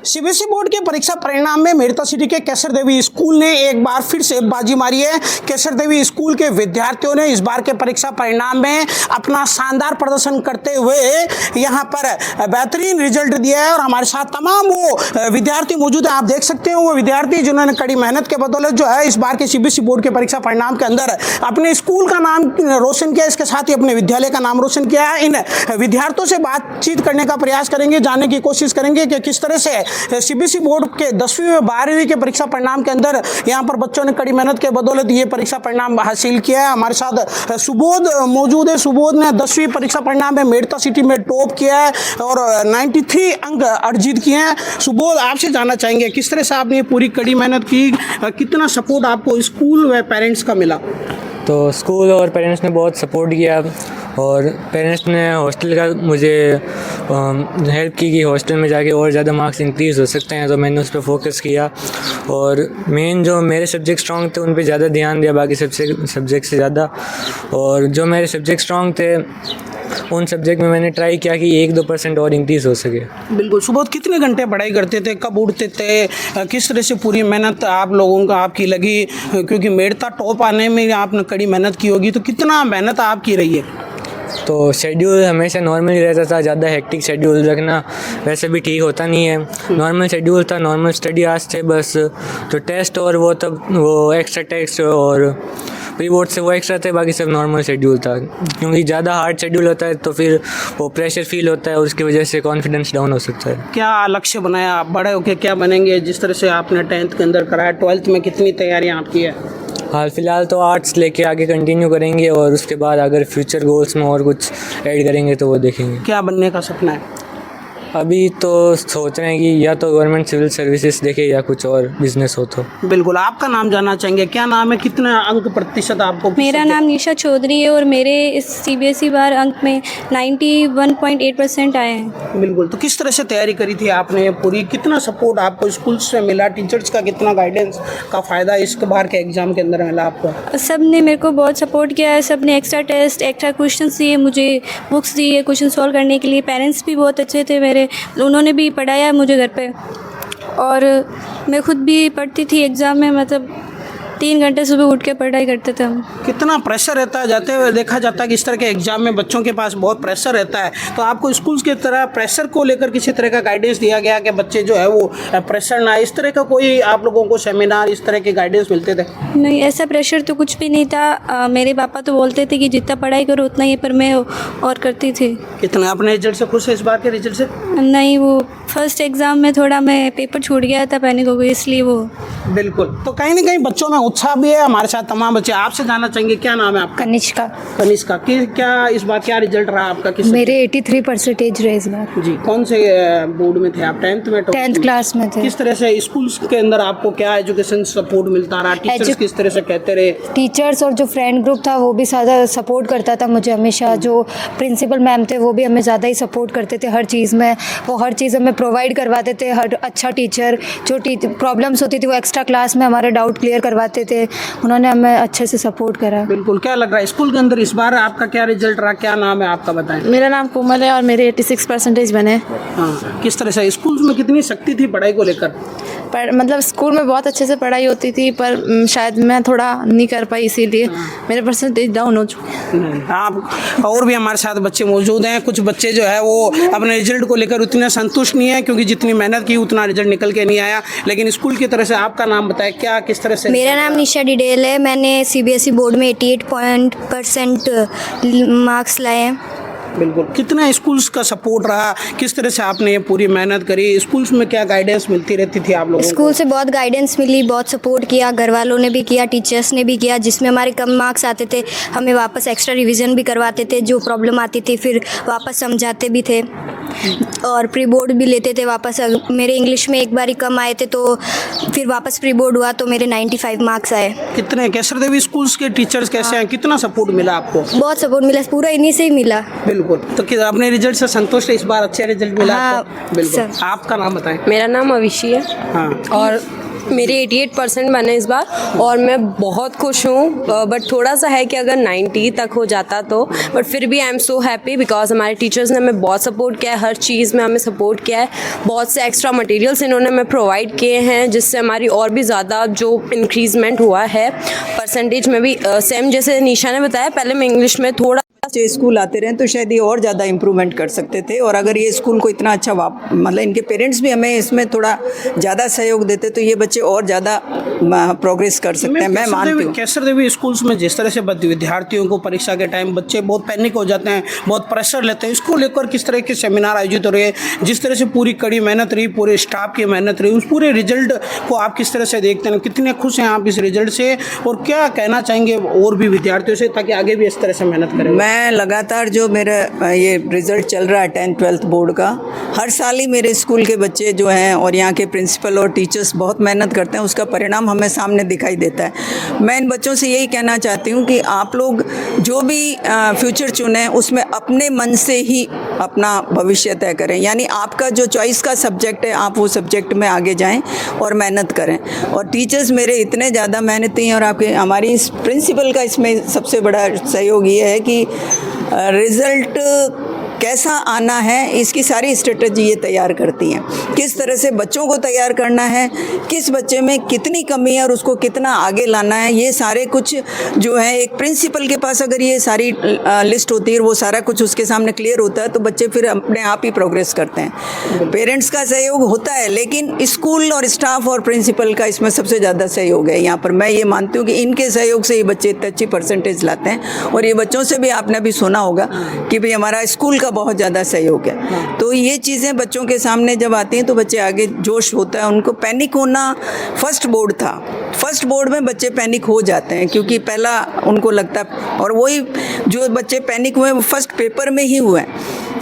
CBSE board के परीक्षा परिणाम में मेड़ता सिटी के केसर देवी स्कूल ने एक बार फिर से बाजी मारी है। केसर देवी स्कूल के विद्यार्थियों ने इस बार के परीक्षा परिणाम में अपना शानदार प्रदर्शन करते हुए यहां पर बेहतरीन रिजल्ट दिया है और हमारे साथ तमाम वो विद्यार्थी मौजूद हैं। आप देख सकते हैं वो विद्यार्थी जिन्होंने कड़ी मेहनत के बदौलत जो है इस बार के सीबीएसई बोर्ड के परीक्षा परिणाम के अंदर अपने स्कूल का नाम रोशन किया, इसके साथ ही अपने विद्यालय का नाम रोशन किया है। इन विद्यार्थियों से बातचीत करने का प्रयास करेंगे, जानने की कोशिश करेंगे कि किस तरह से सीबीएसई बोर्ड के 10वीं व 12वीं के परीक्षा परिणाम के अंदर यहाँ पर बच्चों ने कड़ी मेहनत के बदौलत ये परीक्षा परिणाम हासिल किया है। हमारे साथ सुबोध मौजूद है। सुबोध ने 10वीं परीक्षा परिणाम में मेड़ता सिटी में टॉप किया है और 93 अंक अर्जित किए हैं। सुबोध, आपसे जानना चाहेंगे किस तरह से आपने ये पूरी कड़ी मेहनत की, कितना सपोर्ट आपको स्कूल व पेरेंट्स का मिला? तो स्कूल और पेरेंट्स ने बहुत सपोर्ट किया और पेरेंट्स ने हॉस्टल का मुझे हेल्प की कि हॉस्टल में जाके और ज़्यादा मार्क्स इंक्रीज़ हो सकते हैं, तो मैंने उस पर फोकस किया और मेन जो मेरे सब्जेक्ट स्ट्रॉन्ग थे उन पे ज़्यादा ध्यान दिया बाकी सब्जेक्ट से ज़्यादा। और जो मेरे सब्जेक्ट स्ट्रॉन्ग थे उन सब्जेक्ट में मैंने ट्राई किया कि 1-2% और इंक्रीज़ हो सके। बिल्कुल। सुबोध, कितने घंटे पढ़ाई करते थे, कब उठते थे, किस तरह से पूरी मेहनत आप लोगों का आपकी लगी? क्योंकि मेड़ता टॉप आने में आपने कड़ी मेहनत की होगी, तो कितना मेहनत आपकी रही है? तो शेड्यूल हमेशा नॉर्मल ही रहता था, ज़्यादा हेक्टिक शेड्यूल रखना वैसे भी ठीक होता नहीं है। नॉर्मल शेड्यूल था, नॉर्मल स्टडी आज थे बस। तो टेस्ट और वो तब वो एक्स्ट्रा टेस्ट और प्री बोर्ड से वो एक्स्ट्रा थे, बाकी सब नॉर्मल शेड्यूल था। क्योंकि ज़्यादा हार्ड शेड्यूल होता है तो फिर वो प्रेशर फील होता है और उसकी वजह से कॉन्फिडेंस डाउन हो सकता है। क्या लक्ष्य बनाया आप, बड़े होकर क्या बनेंगे? जिस तरह से आपने 10th के अंदर कराया, 12th में कितनी तैयारियाँ आपकी है? हाल फिलहाल तो आर्ट्स लेके आगे कंटिन्यू करेंगे और उसके बाद अगर फ्यूचर गोल्स में और कुछ ऐड करेंगे तो वो देखेंगे। क्या बनने का सपना है? अभी तो सोच रहे हैं कि या तो गवर्नमेंट सिविल सर्विसेज देखे या कुछ और बिजनेस हो तो। बिल्कुल। आपका नाम जानना चाहेंगे, क्या नाम है, कितना अंक प्रतिशत आपको? मेरा नाम निशा चौधरी है और मेरे इस सीबीएसई बार अंक में 91.8% आए हैं। बिल्कुल। तो किस तरह से तैयारी करी थी आपने पूरी, कितना सपोर्ट आपको स्कूल से मिला, टीचर्स का कितना गाइडेंस का फ़ायदा इस बार के एग्ज़ाम के अंदर मिला आपको? सब ने मेरे को बहुत सपोर्ट किया है, सब ने एक्स्ट्रा टेस्ट, एक्स्ट्रा क्वेश्चन दिए, मुझे बुक्स दी है क्वेश्चन सॉल्व करने के लिए। पेरेंट्स भी बहुत अच्छे थे मेरे, उन्होंने भी पढ़ाया मुझे घर पे और मैं खुद भी पढ़ती थी एग्ज़ाम में, मतलब 3 घंटे सुबह उठ के पढ़ाई करते थे हम। कितना प्रेशर रहता है? जाते हुए देखा जाता है कि इस तरह के एग्जाम में बच्चों के पास बहुत प्रेशर रहता है, तो आपको स्कूल की तरह प्रेशर को लेकर किसी तरह का गाइडेंस दिया गया कि बच्चे जो है वो प्रेशर ना, इस तरह का कोई आप लोगों को सेमिनार, इस तरह के गाइडेंस मिलते थे? नहीं, ऐसा प्रेशर तो कुछ भी नहीं था। मेरे पापा तो बोलते थे कि जितना पढ़ाई करो उतना ही, पर मैं और करती थी। कितना अपने रिजल्ट से खुश है इस बार के रिजल्ट से? नहीं, वो फर्स्ट एग्ज़ाम में थोड़ा मैं पेपर छूट गया था पैनिक हो गई, इसलिए वो। बिल्कुल। तो कहीं ना कहीं बच्चों में उत्साह भी है। हमारे साथ तमाम बच्चे, आपसे जानना चाहेंगे क्या नाम है आपका? कनिष्का। कनिष्का, क्या इस बार क्या रिजल्ट रहा आपका? किस मेरे 83% रहे इस बार। जी। कौन से बोर्ड में थे आप? 10th में? 10th क्लास में थे। किस तरह से स्कूल के अंदर आपको क्या एजुकेशन सपोर्ट मिलता रहा? टीचर्स किस तरह से कहते रहे? टीचर्स और जो फ्रेंड ग्रुप था वो भी ज़्यादा सपोर्ट करता था मुझे हमेशा। जो प्रिंसिपल मैम थे वो भी हमें ज़्यादा ही सपोर्ट करते थे हर चीज़ में। वो हर चीज़ हमें प्रोवाइड करवाते थे। हर अच्छा टीचर, जो प्रॉब्लम्स होती थी वो एक्स्ट्रा क्लास में हमारे डाउट क्लियर करवाते थे। उन्होंने हमें अच्छे से सपोर्ट करा। बिल्कुल। क्या लग रहा है स्कूल के अंदर इस बार आपका क्या रिजल्ट रहा, क्या नाम है आपका, बताएं? मेरा नाम कोमल है और मेरे 86% बने। हाँ। किस तरह से स्कूल में कितनी शक्ति थी पढ़ाई को लेकर? पर मतलब स्कूल में बहुत अच्छे से पढ़ाई होती थी, पर शायद मैं थोड़ा नहीं कर पाई, इसीलिए मेरे परसेंटेज डाउन हो चुके। आप और भी हमारे साथ बच्चे मौजूद हैं। कुछ बच्चे जो है वो अपने रिजल्ट को लेकर उतने संतुष्ट नहीं है क्योंकि जितनी मेहनत की उतना रिजल्ट निकल के नहीं आया। लेकिन स्कूल की तरह से आपका नाम बताएं, क्या किस तरह से? मेरा नाम निशा डिडेल है। मैंने सीबीएसई बोर्ड में 88% मार्क्स लाए हैं। बिल्कुल। कितना स्कूल्स का सपोर्ट रहा, किस तरह से आपने ये पूरी मेहनत करी? स्कूल्स में क्या गाइडेंस मिलती रहती थी आप लोगों को? स्कूल से बहुत गाइडेंस मिली, बहुत सपोर्ट किया, घर वालों ने भी किया, टीचर्स ने भी किया। जिसमें हमारे कम मार्क्स आते थे हमें वापस एक्स्ट्रा रिवीजन भी करवाते थे, जो प्रॉब्लम आती थी फिर वापस समझाते भी थे और प्री बोर्ड भी लेते थे वापस। मेरे इंग्लिश में एक बार ही कम आए थे तो फिर वापस प्री बोर्ड हुआ तो मेरे 95 मार्क्स आए। कितने केसर देवी स्कूल्स के टीचर्स कैसे हैं, कितना सपोर्ट मिला आपको? बहुत सपोर्ट मिला, पूरा इन्हीं से ही मिला। बिल्कुल। तो क्या अपने रिजल्ट से संतुष्ट है? इस बार अच्छे रिजल्ट मिला हाँ, आपको? बिल्कुल। आपका नाम बताएं। मेरा नाम अविशी है। हाँ। और मेरे 88% बने इस बार और मैं बहुत खुश हूँ। बट थोड़ा सा है कि अगर 90 तक हो जाता तो, बट फिर भी I am so happy because हमारे टीचर्स ने हमें बहुत सपोर्ट किया है, हर चीज़ में हमें सपोर्ट किया है। बहुत से एक्स्ट्रा मटेरियल्स इन्होंने हमें प्रोवाइड किए हैं जिससे हमारी और भी ज़्यादा जो इंक्रीजमेंट हुआ है परसेंटेज में भी। सेम जैसे निशा ने बताया, पहले मैं इंग्लिश में थोड़ा जो स्कूल आते रहे तो शायद ये और ज़्यादा इम्प्रूवमेंट कर सकते थे। और अगर ये स्कूल को इतना अच्छा मतलब इनके पेरेंट्स भी हमें इसमें थोड़ा ज़्यादा सहयोग देते तो ये बच्चे और ज़्यादा प्रोग्रेस कर सकते हैं। मैं मानती हूँ केसर देवी स्कूल्स में जिस तरह से विद्यार्थियों को परीक्षा के टाइम बच्चे बहुत पैनिक हो जाते हैं, बहुत प्रेशर लेते हैं, इसको लेकर किस तरह के सेमिनार आयोजित हो रहे हैं, जिस तरह से पूरी कड़ी मेहनत रही, पूरे स्टाफ की मेहनत रही, उस पूरे रिजल्ट को आप किस तरह से देखते हैं, कितने खुश हैं आप इस रिजल्ट से और क्या कहना चाहेंगे और भी विद्यार्थियों से ताकि आगे भी इस तरह से मेहनत करें? मैं लगातार जो मेरा ये रिज़ल्ट चल रहा है 10th-12th बोर्ड का, हर साल ही मेरे स्कूल के बच्चे जो हैं और यहाँ के प्रिंसिपल और टीचर्स बहुत मेहनत करते हैं, उसका परिणाम हमें सामने दिखाई देता है। मैं इन बच्चों से यही कहना चाहती हूँ कि आप लोग जो भी फ्यूचर चुनें उसमें अपने मन से ही अपना भविष्य तय करें, यानी आपका जो चॉइस का सब्जेक्ट है आप वो सब्जेक्ट में आगे जाएं और मेहनत करें। और टीचर्स मेरे इतने ज़्यादा मेहनती हैं और आपके हमारी इस प्रिंसिपल का इसमें सबसे बड़ा सहयोग ये है कि रिज़ल्ट कैसा आना है इसकी सारी स्ट्रेटजी ये तैयार करती हैं। किस तरह से बच्चों को तैयार करना है, किस बच्चे में कितनी कमी है और उसको कितना आगे लाना है, ये सारे कुछ जो है एक प्रिंसिपल के पास अगर ये सारी लिस्ट होती है, वो सारा कुछ उसके सामने क्लियर होता है तो बच्चे फिर अपने आप ही प्रोग्रेस करते हैं। पेरेंट्स का सहयोग होता है लेकिन स्कूल और स्टाफ और प्रिंसिपल का इसमें सबसे ज़्यादा सहयोग है। यहाँ पर मैं ये मानती हूँ कि इनके सहयोग से ये बच्चे इतनी अच्छी परसेंटेज लाते हैं। और ये बच्चों से भी आपने भी सुना होगा कि भाई हमारा स्कूल का बहुत ज़्यादा सहयोग है। तो ये चीज़ें बच्चों के सामने जब आती हैं तो बच्चे आगे जोश होता है, उनको पैनिक होना फर्स्ट बोर्ड था, फर्स्ट बोर्ड में बच्चे पैनिक हो जाते हैं क्योंकि पहला उनको लगता है, और वही जो बच्चे पैनिक हुए वो फर्स्ट पेपर में ही हुए,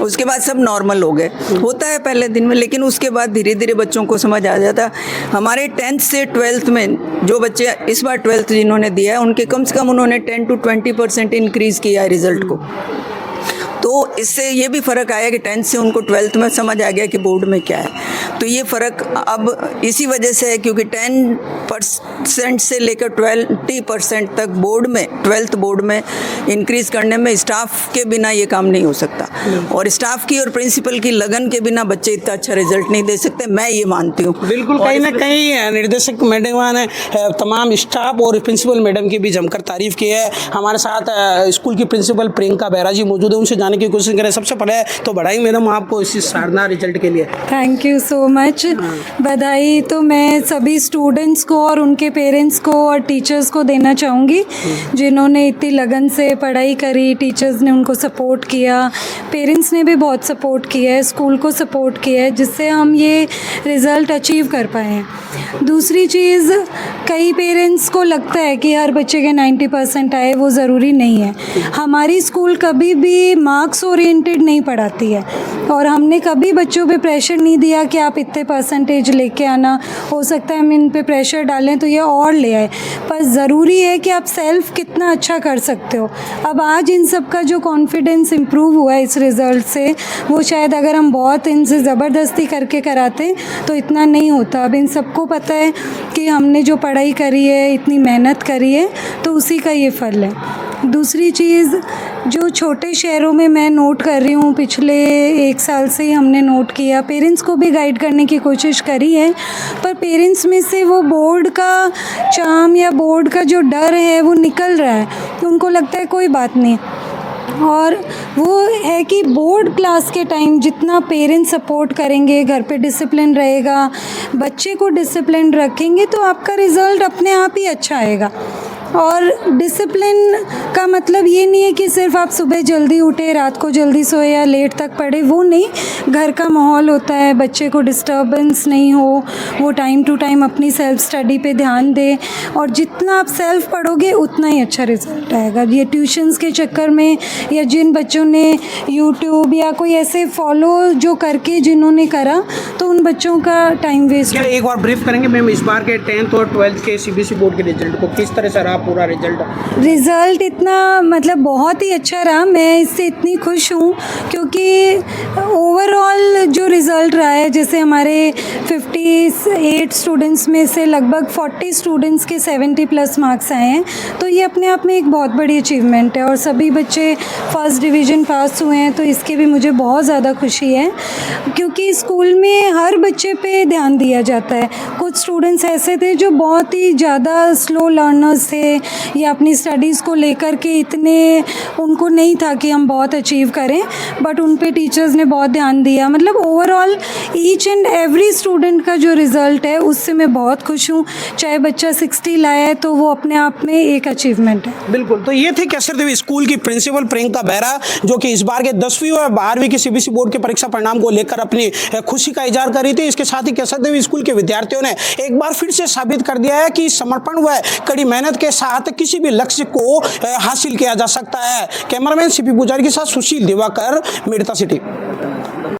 उसके बाद सब नॉर्मल हो गए। होता है पहले दिन में, लेकिन उसके बाद धीरे धीरे बच्चों को समझ आ जाता। हमारे 10th से 12th में जो बच्चे इस बार 12th जिन्होंने दिया है उनके कम से कम उन्होंने 10 to 20% इंक्रीज़ किया है रिज़ल्ट को। तो इससे ये भी फ़र्क आया कि 10th से उनको 12th में समझ आ गया कि बोर्ड में क्या है। तो ये फ़र्क अब इसी वजह से है क्योंकि 10% से लेकर 20% तक बोर्ड में 12th बोर्ड में इंक्रीज़ करने में स्टाफ के बिना ये काम नहीं हो सकता, और स्टाफ की और प्रिंसिपल की लगन के बिना बच्चे इतना अच्छा रिजल्ट नहीं दे सकते, मैं ये मानती हूँ। बिल्कुल, कहीं ना कहीं निर्देशक मैडम ने तमाम स्टाफ और प्रिंसिपल मैडम की भी जमकर तारीफ की है। हमारे साथ स्कूल की प्रिंसिपल प्रियंका बेहरा जी मौजूद है, उनसे जानने की कोशिश करें। सबसे पहले तो बधाई मैडम आपको इस शानदार रिजल्ट के लिए। Thank you so much. बधाई तो मैं सभी स्टूडेंट्स को और उनके पेरेंट्स को और टीचर्स को देना चाहूँगी जिन्होंने इतनी लगन से पढ़ाई करी। टीचर्स ने उनको सपोर्ट किया, पेरेंट्स ने भी बहुत सपोर्ट किया है, स्कूल को सपोर्ट किया है, जिससे हम ये रिज़ल्ट अचीव कर पाए हैं। दूसरी चीज़, कई पेरेंट्स को लगता है कि हर बच्चे के 90% आए, वो ज़रूरी नहीं है। हमारी स्कूल कभी भी मार्क्स ओरिएंटेड नहीं पढ़ाती है और हमने कभी बच्चों पे प्रेशर नहीं दिया कि आप इतने परसेंटेज लेके आना। हो सकता है हम इन पे प्रेशर डालें तो ये और ले आए, पर ज़रूरी है कि आप सेल्फ कितना अच्छा कर सकते हो। अब आज इन सब का जो कॉन्फिडेंस इम्प्रूव हुआ है इस रिज़ल्ट से, वो शायद अगर हम बहुत इनसे ज़बरदस्ती करके कराते तो इतना नहीं होता। अब इन सबको पता है कि हमने जो पढ़ाई करी है, इतनी मेहनत करी है, तो उसी का ये फल है। दूसरी चीज़, जो छोटे शहरों में मैं नोट कर रही हूँ, पिछले 1 साल से ही हमने नोट किया, पेरेंट्स को भी गाइड करने की कोशिश करी है, पर पेरेंट्स में से वो बोर्ड का चार्म या बोर्ड का जो डर है वो निकल रहा है। तो उनको लगता है कोई बात नहीं, और वो है कि बोर्ड क्लास के टाइम जितना पेरेंट्स सपोर्ट करेंगे, घर पे डिसिप्लिन रहेगा, बच्चे को डिसिप्लिन रखेंगे, तो आपका रिज़ल्ट अपने आप ही अच्छा आएगा। और डिसिप्लिन का मतलब ये नहीं है कि सिर्फ आप सुबह जल्दी उठे, रात को जल्दी सोए या लेट तक पढ़े, वो नहीं। घर का माहौल होता है, बच्चे को डिस्टर्बेंस नहीं हो, वो टाइम टू टाइम अपनी सेल्फ स्टडी पे ध्यान दे, और जितना आप सेल्फ पढ़ोगे उतना ही अच्छा रिजल्ट आएगा। ये ट्यूशन्स के चक्कर में या जिन बच्चों ने यूट्यूब या कोई ऐसे फॉलो जो करके जिन्होंने करा, तो उन बच्चों का टाइम वेस्ट। एक बार ब्रीफ करेंगे मैम, इस बार के 10th और 12th के CBSE बोर्ड के रिजल्ट को किस तरह से रहा पूरा रिज़ल्ट इतना मतलब बहुत ही अच्छा रहा। मैं इससे इतनी खुश हूँ क्योंकि ओवरऑल जो रिज़ल्ट रहा है, जैसे हमारे 58 स्टूडेंट्स में से लगभग 40 स्टूडेंट्स के 70+ मार्क्स आए हैं, तो ये अपने आप में एक बहुत बड़ी अचीवमेंट है। और सभी बच्चे फर्स्ट डिवीज़न पास हुए हैं, तो इसके भी मुझे बहुत ज़्यादा खुशी है क्योंकि स्कूल में हर बच्चे पे ध्यान दिया जाता है। कुछ स्टूडेंट्स ऐसे थे जो बहुत ही ज़्यादा स्लो लर्नर्स थे या अपनी स्टडीज़ को लेकर के इतने उनको नहीं था कि हम बहुत अचीव करें, बट उन पे टीचर्स ने बहुत ध्यान दिया। मतलब overall each and every student का जो रिज़ल्ट है उससे मैं बहुत खुश हूँ। चाहे बच्चा 60 लाया है तो वो अपने आप में एक अचीवमेंट है। बिल्कुल। तो ये थे केसर देवी स्कूल की प्रिंसिपल प्रियंका बेहरा, जो कि इस बार के 10वीं और 12वीं के सीबीएसई बोर्ड के परीक्षा परिणाम को लेकर अपनी खुशी का इजहार कर रही थी। इसके साथ ही केसर देवी स्कूल के विद्यार्थियों ने एक बार फिर से साबित कर दिया है कि समर्पण व कड़ी मेहनत के साथ किसी भी लक्ष्य को हासिल किया जा सकता है। कैमरामैन सीपी पुजारी के साथ सुशील दिवाकर, मेड़ता सिटी।